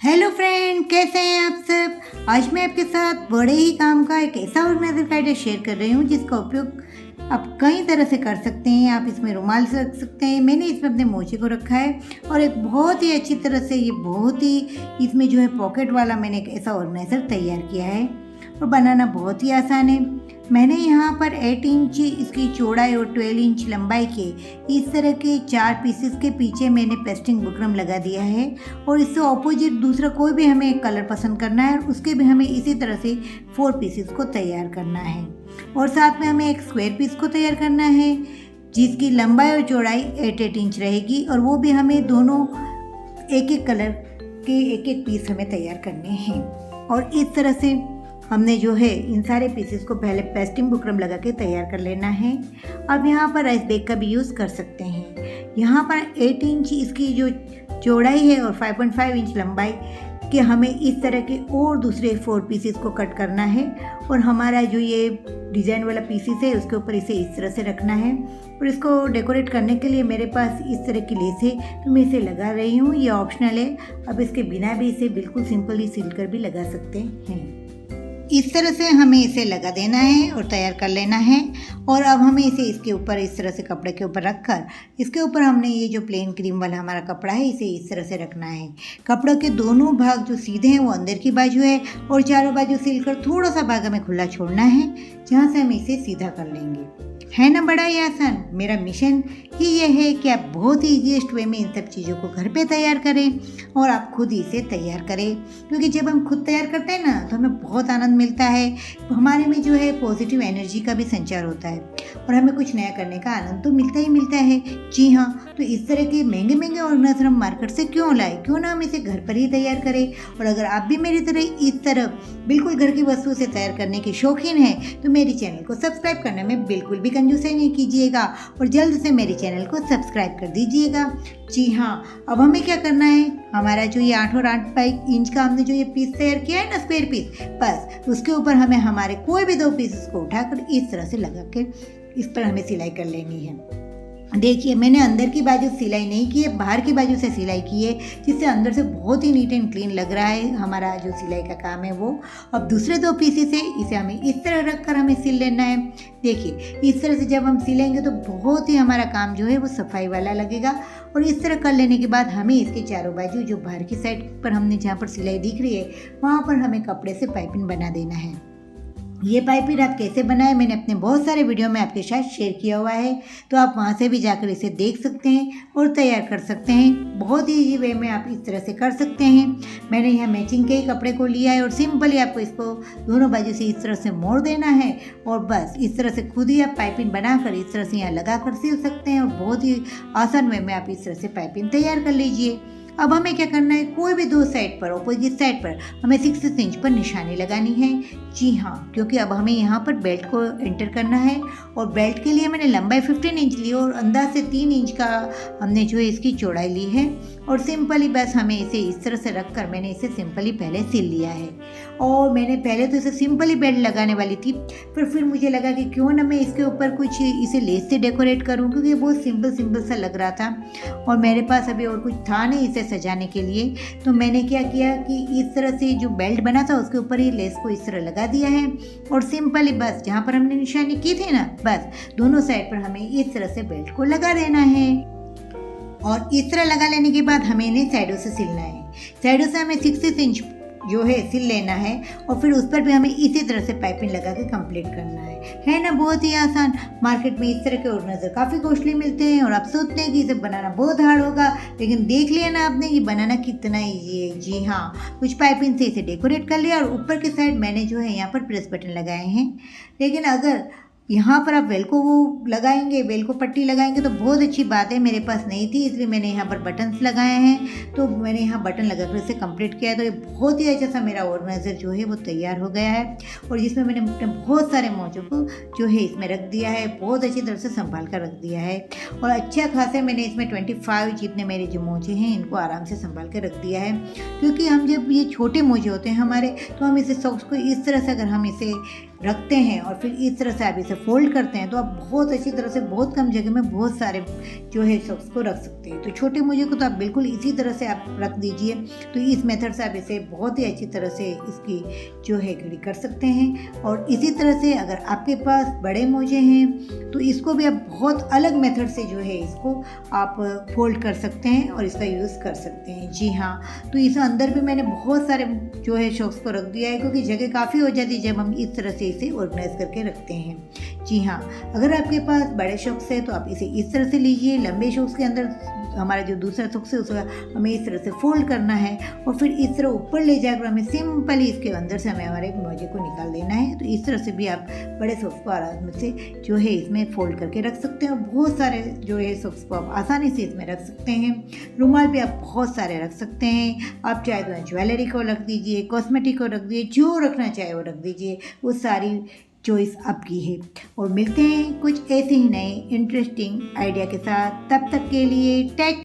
Hello friend, कैसे हैं आप सब। आज मैं आपके साथ बड़े ही काम का एक ऐसा ऑर्गेनाइजर का आइडिया शेयर कर रही हूँ जिसका उपयोग आप कई तरह से कर सकते हैं। आप इसमें रुमाल से रख सकते हैं। मैंने इसमें अपने मोचे को रखा है और एक बहुत ही अच्छी तरह से बहुत ही इसमें जो है पॉकेट वाला मैंने एक ऐसा ऑर्गेनाइजर तैयार किया है और बनाना बहुत ही आसान है। मैंने यहाँ पर 8 इंच इसकी चौड़ाई और 12 इंच लंबाई के इस तरह के 4 पीसेस के पीछे मैंने पेस्टिंग बुकरम लगा दिया है और इससे ऑपोजिट दूसरा कोई भी हमें एक कलर पसंद करना है और उसके भी हमें इसी तरह से 4 पीसेस को तैयार करना है और साथ में हमें एक स्क्वायर पीस को तैयार करना है जिसकी लंबाई और चौड़ाई 8 इंच रहेगी और वो भी हमें दोनों एक एक कलर के एक एक पीस हमें तैयार करने हैं। और इस तरह से हमने जो है इन सारे पीसेस को पहले पेस्टिंग बुकरम लगा के तैयार कर लेना है। अब यहाँ पर राइस बैग का भी यूज़ कर सकते हैं। यहाँ पर 8 इंच इसकी जो चौड़ाई है और 5.5 इंच लंबाई के हमें इस तरह के और दूसरे 4 पीसेस को कट करना है और हमारा जो ये डिज़ाइन वाला पीसेस है उसके ऊपर इसे इस तरह से रखना है। और इसको डेकोरेट करने के लिए मेरे पास इस तरह की लेस है तो मैं इसे लगा रही हूँ। ये ऑप्शनल है, अब इसके बिना भी इसे बिल्कुल सिंपली सिल कर भी लगा सकते हैं। इस तरह से हमें इसे लगा देना है और तैयार कर लेना है। और अब हमें इसे इसके ऊपर इस तरह से कपड़े के ऊपर रखकर इसके ऊपर हमने ये जो प्लेन क्रीम वाला हमारा कपड़ा है इसे इस तरह से रखना है। कपड़ों के दोनों भाग जो सीधे हैं वो अंदर की बाजू है और चारों बाजू सिलकर थोड़ा सा भाग हमें खुला छोड़ना है जहाँ से हम इसे सीधा कर लेंगे। है ना बड़ा ही आसान। मेरा मिशन ही ये है कि आप बहुत ही ईजीएस्ट वे में इन सब चीज़ों को घर पे तैयार करें और आप खुद इसे तैयार करें, क्योंकि जब हम खुद तैयार करते हैं ना तो हमें बहुत आनंद मिलता है। हमारे में जो है पॉजिटिव एनर्जी का भी संचार होता है और हमें कुछ नया करने का आनंद तो मिलता ही मिलता है। जी हाँ, तो इस तरह के महंगे महंगे ऑर्गेनाइजर हम मार्केट से क्यों लाए, क्यों ना हम इसे घर पर ही तैयार करें। और अगर आप भी मेरी तरह इस तरह बिल्कुल घर की वस्तुओं से तैयार करने के शौकीन हैं तो मेरे चैनल को सब्सक्राइब करने में बिल्कुल भी कंजूसी नहीं कीजिएगा और जल्द से मेरे चैनल को सब्सक्राइब कर दीजिएगा। जी हाँ, अब हमें क्या करना है, हमारा जो ये 8 और 8 इंच का हमने जो ये पीस तैयार किया है ना, स्क्वायर पीस, बस उसके ऊपर हमें हमारे कोई भी 2 पीसेस को उठाकर इस तरह से लगा के इस पर हमें सिलाई कर लेनी है। देखिए, मैंने अंदर की बाजू सिलाई नहीं की है, बाहर की बाजू से सिलाई की है, जिससे अंदर से बहुत ही नीट एंड क्लीन लग रहा है हमारा जो सिलाई का काम है वो। अब दूसरे 2 पीसेस है इसे हमें इस तरह रखकर हमें सिल लेना है। देखिए, इस तरह से जब हम सिलेंगे तो बहुत ही हमारा काम जो है वो सफाई वाला लगेगा। और इस तरह कर लेने के बाद हमें इसके चारों बाजू जो बाहर की साइड पर हमने जहाँ पर सिलाई दिख रही है वहाँ पर हमें कपड़े से पाइपिंग बना देना है। ये पाइपिंग आप कैसे बनाए मैंने अपने बहुत सारे वीडियो में आपके साथ शेयर किया हुआ है, तो आप वहाँ से भी जाकर इसे देख सकते हैं और तैयार कर सकते हैं। बहुत ही ईजी वे में आप इस तरह से कर सकते हैं। मैंने यहाँ मैचिंग के ही कपड़े को लिया है और सिंपली आपको इसको दोनों बाजू से इस तरह से मोड़ देना है और बस इस तरह से खुद ही आप पाइपिंग बनाकर इस तरह से यहाँ लगा कर सिल सकते हैं और बहुत ही आसान वे में आप इस तरह से पाइपिंग तैयार कर लीजिए। अब हमें क्या करना है, कोई भी 2 साइड पर अपोजिट साइड पर हमें 6 इंच पर निशानी लगानी है। जी हाँ, क्योंकि अब हमें यहाँ पर बेल्ट को एंटर करना है और बेल्ट के लिए मैंने लंबाई 15 इंच ली और अंदाज से 3 इंच का हमने जो है इसकी चौड़ाई ली है और सिंपली बस हमें इसे इस तरह से रखकर मैंने इसे सिंपली पहले सिल लिया है। और मैंने पहले तो इसे सिंपली बेल्ट लगाने वाली थी, फिर मुझे लगा कि क्यों ना मैं इसके ऊपर कुछ इसे लेस से डेकोरेट करूँ, क्योंकि बहुत सिंपल सा लग रहा था और मेरे पास अभी और कुछ था नहीं इसे सजाने के लिए। तो मैंने क्या किया कि इस तरह से जो बेल्ट बना था उसके ऊपर ही लेस को इस तरह लगा दिया है और सिंपली बस जहाँ पर हमने निशानी की थी ना, बस दोनों साइड पर हमें इस तरह से बेल्ट को लगा देना है। और इस तरह लगा लेने के बाद हमें इन्हें साइडों से सिलना है। साइडों से हमें 6 इंच जो है सिल लेना है और फिर उस पर भी हमें इसी तरह से पाइपिंग लगा के कंप्लीट करना है ना। बहुत ही आसान। मार्केट में इस तरह के ऑर्गेनाइजर काफ़ी कॉस्टली मिलते हैं और आप सोचते हैं कि इसे बनाना बहुत हार्ड होगा, लेकिन देख लिया ना आपने ये बनाना कितना ईजी है। जी हाँ, कुछ पाइपिंग से इसे डेकोरेट कर लिया और ऊपर के साइड मैंने जो है यहाँ पर प्रेस बटन लगाए हैं। लेकिन अगर यहाँ पर आप वेल को वो लगाएंगे, वेल को पट्टी लगाएंगे तो बहुत अच्छी बात है। मेरे पास नहीं थी इसलिए मैंने यहाँ पर बटन्स लगाए हैं, तो मैंने यहाँ बटन लगाकर इसे कंप्लीट किया है। तो ये बहुत ही अच्छा सा मेरा ऑर्गेनाइजर जो है वो तैयार हो गया है और जिसमें मैंने अपने बहुत सारे मोचों को जो है इसमें रख दिया है, बहुत अच्छी तरह से संभाल कर रख दिया है। और अच्छा खासा मैंने इसमें 25 जितने मेरे जो मोचे हैं इनको आराम से संभाल कर रख दिया है, क्योंकि हम जब ये छोटे मोजे होते हैं हमारे तो हम इसे सॉक्स को इस तरह से अगर हम इसे रखते हैं और फिर इस तरह से आप इसे फोल्ड करते हैं तो आप बहुत अच्छी तरह से बहुत कम जगह में बहुत सारे जो है सॉक्स को रख सकते हैं। तो छोटे मोजे को तो आप बिल्कुल इसी तरह से आप रख दीजिए। तो इस मेथड से आप इसे बहुत ही अच्छी तरह से इसकी जो है घड़ी कर सकते हैं। और इसी तरह से अगर आपके पास बड़े मोजे हैं तो इसको भी आप बहुत अलग मेथड से जो है इसको आप फोल्ड कर सकते हैं और इसका यूज़ कर सकते हैं। जी हाँ, तो इस अंदर भी मैंने बहुत सारे जो है सॉक्स को रख दिया है क्योंकि जगह काफ़ी हो जाती है जब हम इस तरह से इसे ऑर्गेनाइज करके रखते हैं। जी हाँ, अगर आपके पास बड़े सॉक्स है तो आप इसे इस तरह से लीजिए। लंबे सॉक्स के अंदर हमारा जो दूसरा सॉक्स है उसका हमें इस तरह से फोल्ड करना है और फिर इस तरह ऊपर ले जाकर हमें सिंपली इसके अंदर से हमें हमारे मोजे को निकाल देना है। तो इस तरह से भी आप बड़े सॉक्स को आराम से जो है इसमें फोल्ड करके रख सकते हैं और बहुत सारे जो है सॉक्स को आप आसानी से इसमें रख सकते हैं। रुमाल भी आप बहुत सारे रख सकते हैं। आप चाहे तो ज्वेलरी को रख दीजिए, कॉस्मेटिक को रख दीजिए, जो रखना चाहे वो रख दीजिए, वो सारी चॉइस आपकी है। और मिलते हैं कुछ ऐसे ही नए इंटरेस्टिंग आइडिया के साथ। तब तक के लिए टेक